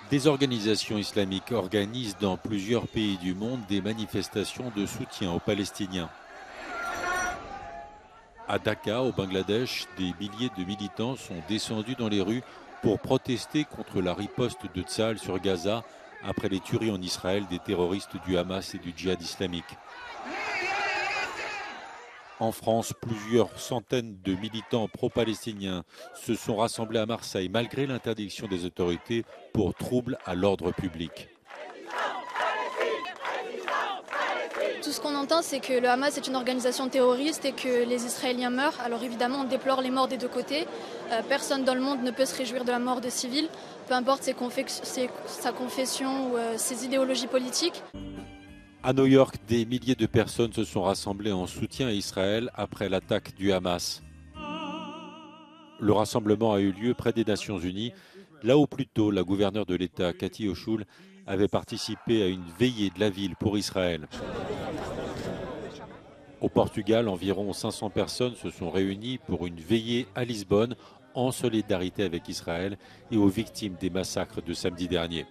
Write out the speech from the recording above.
Des organisations islamiques organisent dans plusieurs pays du monde des manifestations de soutien aux Palestiniens. À Dhaka, au Bangladesh, des milliers de militants sont descendus dans les rues pour protester contre la riposte de Tsahal sur Gaza après les tueries en Israël des terroristes du Hamas et du djihad islamique. En France, plusieurs centaines de militants pro-palestiniens se sont rassemblés à Marseille malgré l'interdiction des autorités pour troubles à l'ordre public. Tout ce qu'on entend, c'est que le Hamas est une organisation terroriste et que les Israéliens meurent. Alors évidemment, on déplore les morts des deux côtés. Personne dans le monde ne peut se réjouir de la mort de civils, peu importe sa confession ou ses idéologies politiques. À New York, des milliers de personnes se sont rassemblées en soutien à Israël après l'attaque du Hamas. Le rassemblement a eu lieu près des Nations Unies, là où plus tôt la gouverneure de l'État, Cathy Hochul, avait participé à une veillée de la ville pour Israël. Au Portugal, environ 500 personnes se sont réunies pour une veillée à Lisbonne en solidarité avec Israël et aux victimes des massacres de samedi dernier.